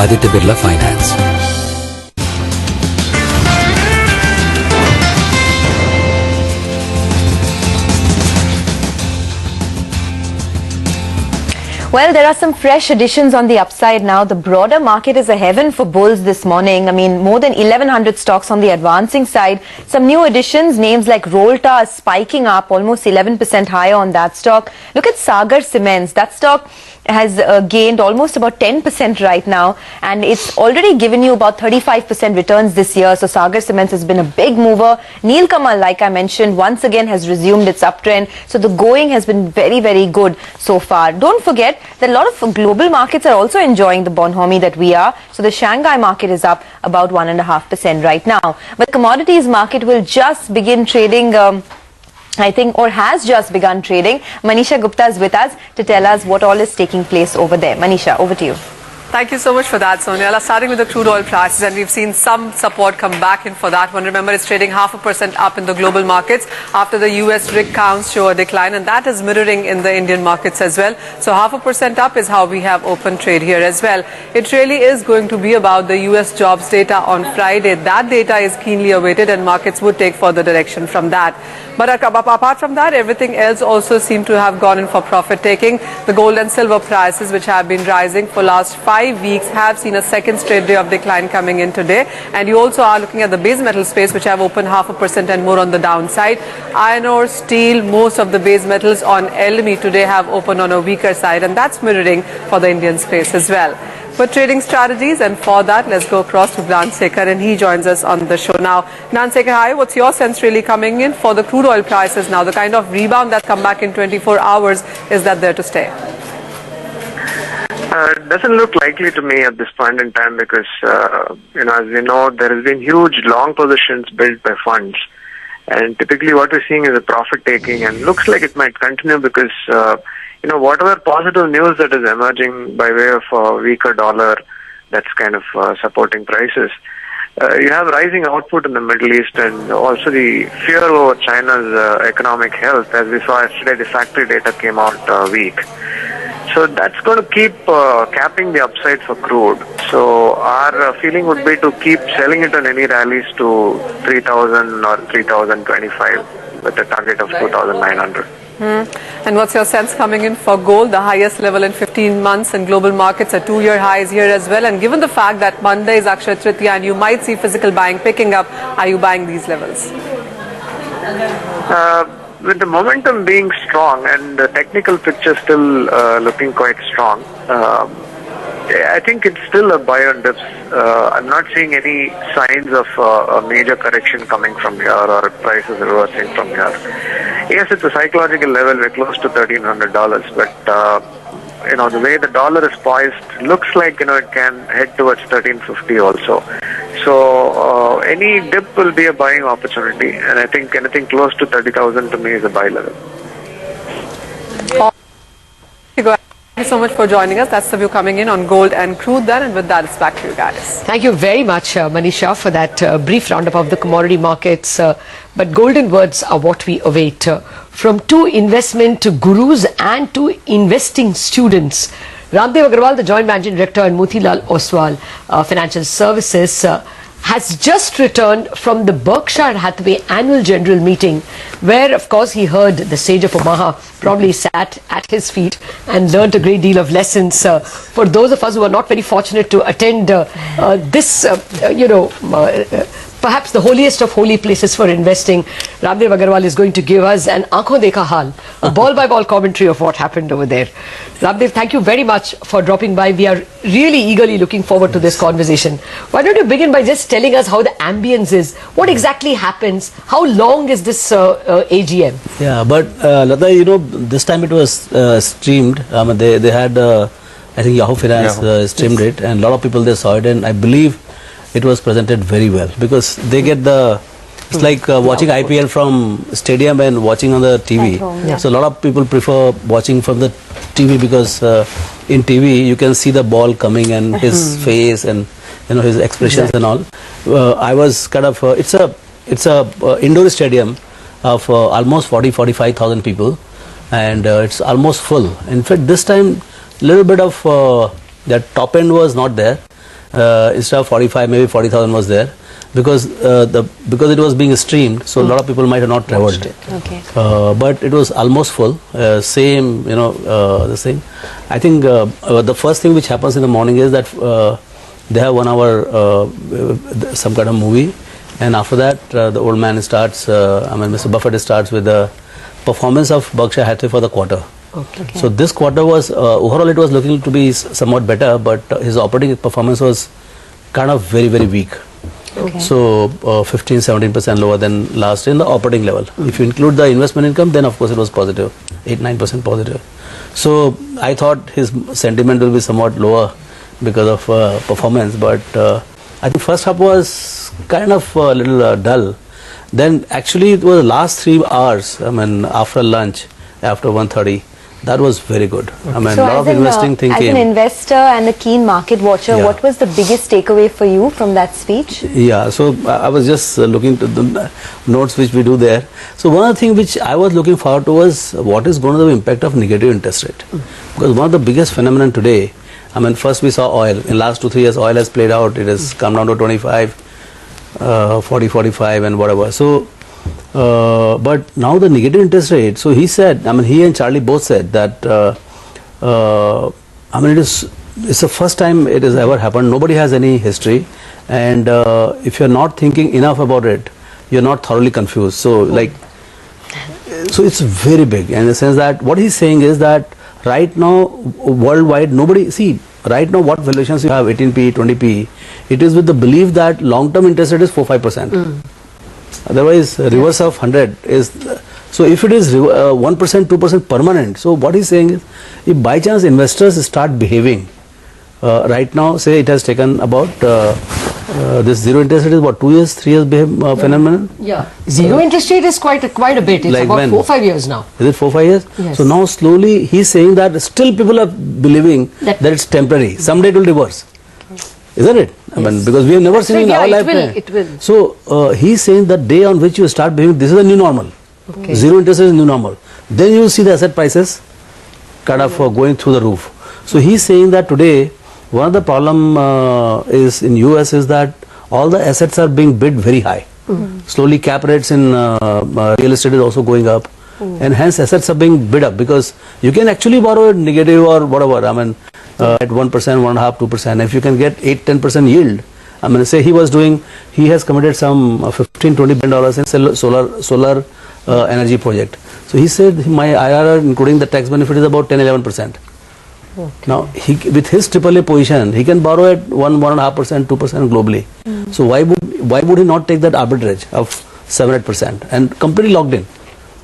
Aditya Birla Finance. Well, there are some fresh additions on the upside now. The broader market is a heaven for bulls this morning. I mean, more than 1,100 stocks on the advancing side. Some new additions, names like Rolta are spiking up, almost 11% higher on that stock. Look at Sagar Cements. That stock has gained almost about 10% right now, and it's already given you about 35% returns this year. So Sagar Cements has been a big mover. Nilkamal, like I mentioned, once again has resumed its uptrend. So the going has been very, very good so far. Don't forget that a lot of global markets are also enjoying the bonhomie that we are. So the Shanghai market is up about 1.5% right now. But commodities market will just begin trading, I think, or has just begun trading. Manisha Gupta is with us to tell us what all is taking place over there. Manisha, over to you. Thank you so much for that, Sonia. Starting with the crude oil prices, and we've seen some support come back in for that one. Remember, it's trading 0.5% up in the global markets after the US rig counts show a decline, and that is mirroring in the Indian markets as well. So 0.5% up is how we have open trade here as well. It really is going to be about the US jobs data on Friday. That data is keenly awaited, and markets would take further direction from that. But apart from that, everything else also seemed to have gone in for profit taking. The gold and silver prices, which have been rising for last 5 weeks, have seen a second straight day of decline coming in today. And you also are looking at the base metal space, which have opened 0.5% and more on the downside. Iron ore, steel, most of the base metals on LME today have opened on a weaker side, and that's mirroring for the Indian space as well. For trading strategies, and for that, let's go across to Gnan Sekar, and he joins us on the show now. Gnan Sekar, hi, what's your sense really coming in for the crude oil prices now? The kind of rebound that's come back in 24 hours, is that there to stay? It doesn't look likely to me at this point in time because, as we know, there has been huge long positions built by funds. And typically what we're seeing is a profit taking, and looks like it might continue because, whatever positive news that is emerging by way of a weaker dollar, that's kind of supporting prices. You have rising output in the Middle East, and also the fear over China's economic health. As we saw yesterday, the factory data came out weak. So that's going to keep capping the upside for crude. So our feeling would be to keep selling it on any rallies to 3,000 or 3,025 with a target of 2,900. And what's your sense coming in for gold, the highest level in 15 months, and global markets at 2-year highs here as well? And given the fact that Monday is Akshaya Tritiya and you might see physical buying picking up, are you buying these levels? With the momentum being strong and the technical picture still looking quite strong, I think it's still a buy on dips. I'm not seeing any signs of a major correction coming from here or prices reversing from here. Yes, it's a psychological level. We're close to $1,300, but the way the dollar is poised, looks like it can head towards 1,350 also. So any dip will be a buying opportunity, and I think anything close to 30,000 to me is a buy level. Thank you so much for joining us. That's the view coming in on gold and crude then, and with that, it's back to you guys. Thank you very much, Manisha, for that brief roundup of the commodity markets. But golden words are what we await from two investment gurus and two investing students. Ramdev Agarwal, the Joint Managing Director, and Motilal Oswal, Financial Services, has just returned from the Berkshire Hathaway annual general meeting, where of course he heard the sage of Omaha, probably sat at his feet and learnt a great deal of lessons. For those of us who are not very fortunate to attend this, perhaps the holiest of holy places for investing, Ramdev Agarwal is going to give us an aankhon dekha hal, a ball-by-ball commentary of what happened over there. Ramdev, thank you very much for dropping by. We are really eagerly looking forward to this conversation. Why don't you begin by just telling us how the ambience is, what exactly happens, how long is this AGM? Yeah, but Lata, this time it was streamed. They had, I think Yahoo Finance streamed it, and a lot of people they saw it, and I believe it was presented very well because they get it's like watching IPL from stadium and watching on the TV. So a lot of people prefer watching from the TV because in TV you can see the ball coming and his face and his expressions and all. I was kind of it's a indoor stadium of almost 45,000 people, and it's almost full. In fact, this time little bit of that top end was not there. instead of 45, maybe 40,000 was there, because because it was being streamed, so a lot of people might have not traveled. Okay. But it was almost full. Same, this thing. I think the first thing which happens in the morning is that they have 1 hour some kind of movie, and after that the old man starts. Mr. Buffett starts with the performance of Berkshire Hathaway for the quarter. Okay. So this quarter was overall it was looking to be somewhat better, but his operating performance was kind of very, very weak. Okay. So 15-17% lower than last year in the operating level. If you include the investment income, then of course it was positive, 8-9% positive. So I thought his sentiment will be somewhat lower because of performance, but I think first half was kind of a little dull. Then actually it was the last 3 hours, after lunch, after 1:30, that was very good. So a lot of investing thing as came. an investor and a keen market watcher, Yeah. what was the biggest takeaway for you from that speech? Yeah, so I was just looking to the notes which we do there. So one of the things which I was looking forward to was what is going to be the impact of negative interest rate. Because one of the biggest phenomenon today, first we saw oil. In last 2-3 years, oil has played out. It has come down to 25, 40, 45 and whatever. So, but now the negative interest rate, so he said, he and Charlie both said that, it's the first time it has ever happened. Nobody has any history. And if you're not thinking enough about it, you're not thoroughly confused. So so it's very big in the sense that what he's saying is that right now, worldwide, right now what valuations you have, 18p, 20p, it is with the belief that long-term interest rate is 4-5%. Otherwise, reverse of 100 is, so if it is 1%, 2% permanent, so what he's saying is, if by chance investors start behaving, right now, say it has taken about, this zero interest rate is what, 2 years, 3 years phenomenon? Yeah. Zero interest rate is quite a bit. It's Like about when? 4-5 years now. Is it 4-5 years? Yes. So now slowly he's saying that still people are believing That- that it's temporary. Someday it will reverse. Isn't it? Because we have never seen in Yeah, our it lifetime. will, it will. So he's saying that day on which you start believing this is the new normal. Okay. Zero interest is new normal. Then you will see the asset prices kind of going through the roof. So he's saying that today one of the problem is in US is that all the assets are being bid very high. Slowly cap rates in real estate is also going up, and hence assets are being bid up because you can actually borrow at negative or whatever, at 1%, 1.5%, 2%. If you can get 8-10% yield, say he has committed some $15-20 billion in solar energy project. So he said my IRR including the tax benefit is about 10-11%. Now, with his AAA position, he can borrow at 1.5%, 2% globally. So why would he not take that arbitrage of 7-8% and completely locked in?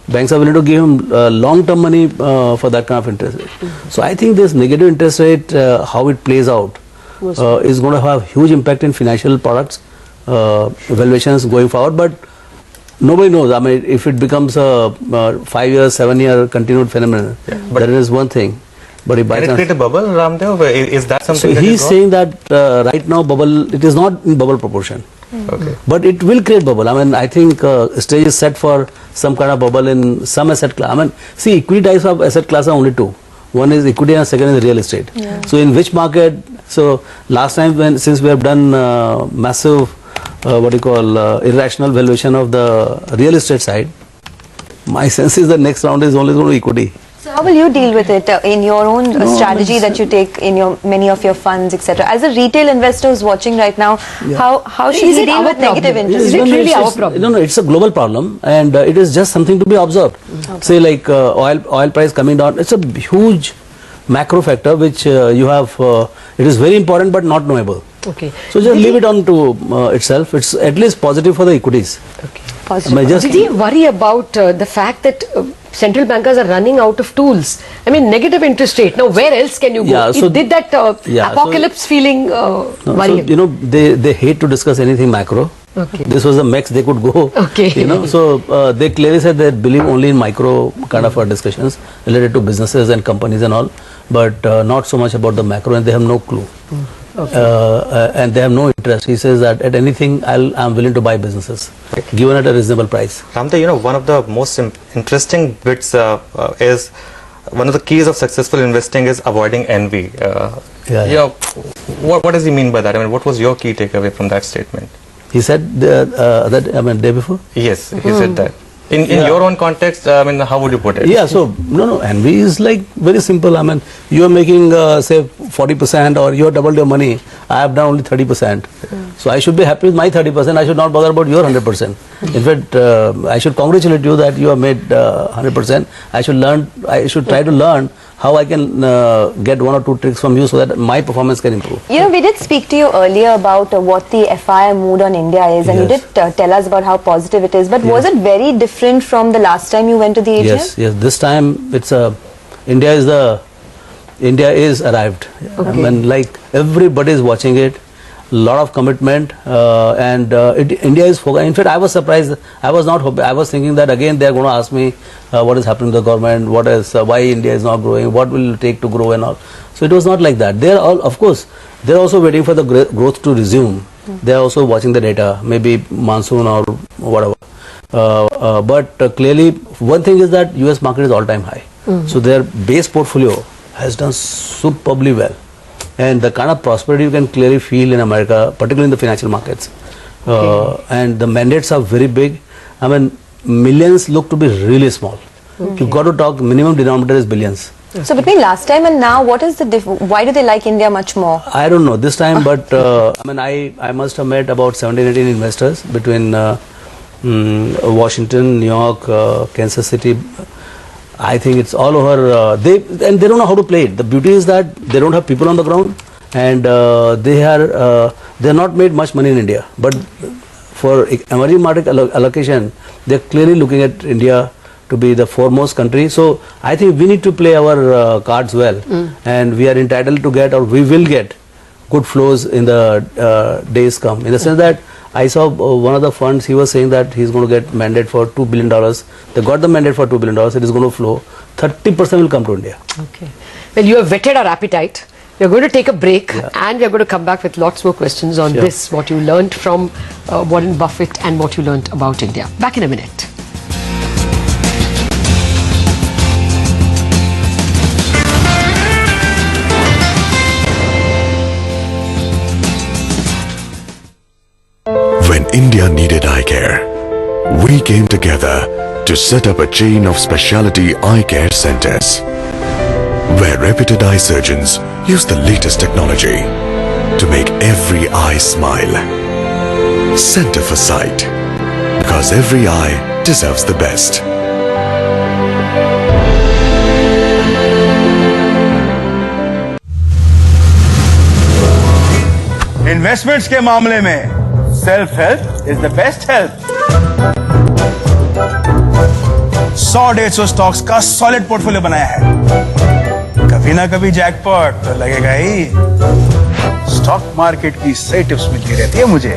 Banks are willing to give him long-term money for that kind of interest rate. So I think this negative interest rate, how it plays out, is going to have huge impact in financial products, valuations going forward. But nobody knows. If it becomes a 5-year, 7-year continued phenomenon, that is one thing. But if by Can it chance, create a bubble, Ramdev? Is that something so that he's is saying that right now it is not in bubble proportion. Okay. But it will create bubble. I think stage is set for some kind of bubble in some asset class. See, equity types of asset class are only two. One is equity and second is real estate. Yeah. So in which market? So last time since we have done massive, irrational valuation of the real estate side, my sense is the next round is only going to be equity. So how will you deal with it in your own strategy that you take in many of your funds, etc.? As a retail investor who's watching right now, how should Is he it deal our with negative problem? interest Is it rates? really our problem? No, it's a global problem, and it is just something to be observed. Say like oil price coming down, it's a huge macro factor which you have. It is very important but not knowable. Okay. So just leave it on to itself. It's at least positive for the equities. Okay. Positive. Did he worry about the fact that central bankers are running out of tools? Negative interest rate. Now, where else can you go? Yeah, so Did that apocalypse feeling worry him? They hate to discuss anything macro. Okay. This was the max they could go. Okay. So they clearly said they believe only in micro kind of discussions related to businesses and companies and all, but not so much about the macro, and they have no clue. Okay. And they have no interest. He says that at anything I'm willing to buy businesses given at a reasonable price. Ramdev, one of the most interesting bits is one of the keys of successful investing is avoiding envy. Yeah. What does he mean by that? I mean, what was your key takeaway from that statement? He said that day before. Yes, he said that. In your own context, I mean, how would you put it? Yeah, so no, envy is like very simple. I mean, you are making say 40% or you have doubled your money. I have done only 30%. So I should be happy with my 30%. I should not bother about your 100%. In fact, I should congratulate you that you have made 100%. I should try to learn how I can get one or two tricks from you so that my performance can improve. You know, we did speak to you earlier about what the FII mood on India is, and you Yes. did tell us about how positive it is. But was it very different from the last time you went to the AGM? Yes. This time it's India is arrived. I mean, like everybody is watching it. Lot of commitment and India is focused. In fact, I was surprised. I was thinking that again they are going to ask me what is happening to the government, what is why India is not growing, what will it take to grow and all. So it was not like that. They are all, of course, they are also waiting for the growth to resume. They are also watching the data, maybe monsoon or whatever. But clearly, one thing is that US market is all-time high. So their base portfolio has done superbly well. And the kind of prosperity you can clearly feel in America, particularly in the financial markets. And the mandates are very big. I mean, millions look to be really small. You got to talk, minimum denominator is billions. So between last time and now, what is the why do they like India much more? I don't know this time, but I mean, I must have met about 17, 18 investors between Washington, New York, Kansas City. I think it's all over. They don't know how to play it. The beauty is that they don't have people on the ground, and they're not made much money in India. But for emerging market allocation, they're clearly looking at India to be the foremost country. So I think we need to play our cards well, and we are entitled to get, or we will get, good flows in the days come. In the sense that I saw one of the funds, he was saying that he's going to get mandate for $2 billion. They got the mandate for $2 billion. It is going to flow. 30% will come to India. Okay. Well, you have whetted our appetite. We're going to take a break and we're going to come back with lots more questions on this, what you learned from Warren Buffett and what you learned about India. Back in a minute. When India needed eye care, we came together to set up a chain of specialty eye care centers, where reputed eye surgeons use the latest technology to make every eye smile. Center for Sight, because every eye deserves the best. Investments के मामले में self help is the best help. 100-150 stocks का solid portfolio बनाया है। कभी ना कभी jackpot तो लगेगा ही। स्टॉक मार्केट की सही टिप्स मिलती रहती है मुझे।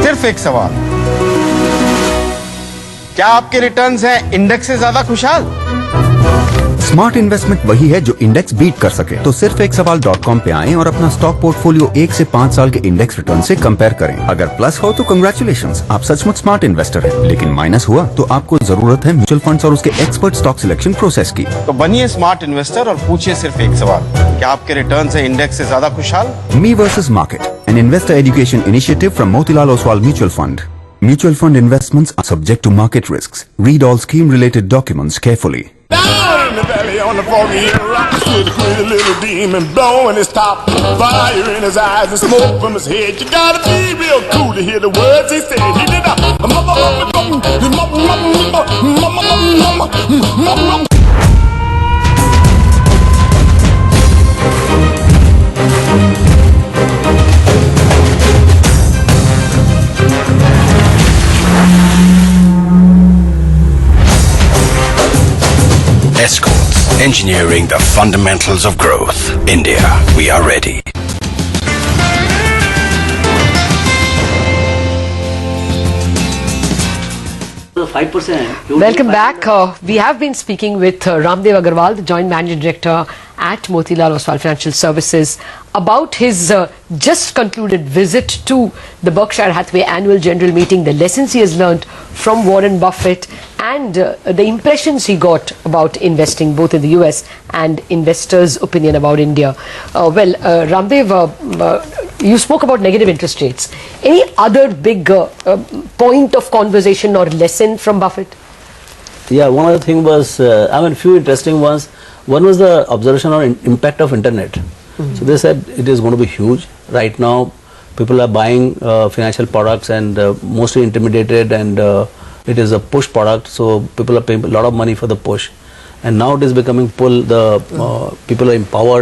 सिर्फ एक सवाल, क्या आपके रिटर्न्स हैं इंडेक्स से ज्यादा खुशहाल? स्मार्ट इन्वेस्टमेंट वही है जो इंडेक्स बीट कर सके। तो सिर्फ एक सवाल.com पे आएं और अपना स्टॉक पोर्टफोलियो 1 से 5 साल के इंडेक्स रिटर्न से कंपेयर करें। अगर प्लस हो तो कंग्रेचुलेशंस, आप सचमुच स्मार्ट इन्वेस्टर हैं। लेकिन माइनस हुआ तो आपको जरूरत है म्यूचुअल फंड्स और उसके एक्सपर्ट स्टॉक सिलेक्शन प्रोसेस की। तो बनिए स्मार्ट इन्वेस्टर और पूछिए सिर्फ एक सवाल, क्या आपके रिटर्न्स हैं इंडेक्स से ज्यादा खुशहाल? मी versus market, an investor education initiative from Motilal Oswal mutual fund. Mutual fund investments are subject to market risks. Read all scheme-related documents carefully. Down in the valley on the foggy hill rock stood a crazy little demon blowing his top, fire in his eyes and smoke from his head. You gotta be real cool to hear the words he said. He did a Escorts, engineering the fundamentals of growth. India, we are ready. $5%. Welcome back. We have been speaking with Ramdev Agarwal, the Joint Managing Director at Motilal Oswal Financial Services about his just concluded visit to the Berkshire Hathaway annual general meeting, the lessons he has learned from Warren Buffett, and the impressions he got about investing both in the US and investors' opinion about India. Ramdev, you spoke about negative interest rates. Any other big point of conversation or lesson from Buffett? Yeah, one other thing was, few interesting ones. One was the observation on impact of internet. So they said it is going to be huge. Right now, people are buying financial products and mostly intimidated, and it is a push product. So people are paying a lot of money for the push, and now it is becoming pull. The people are empowered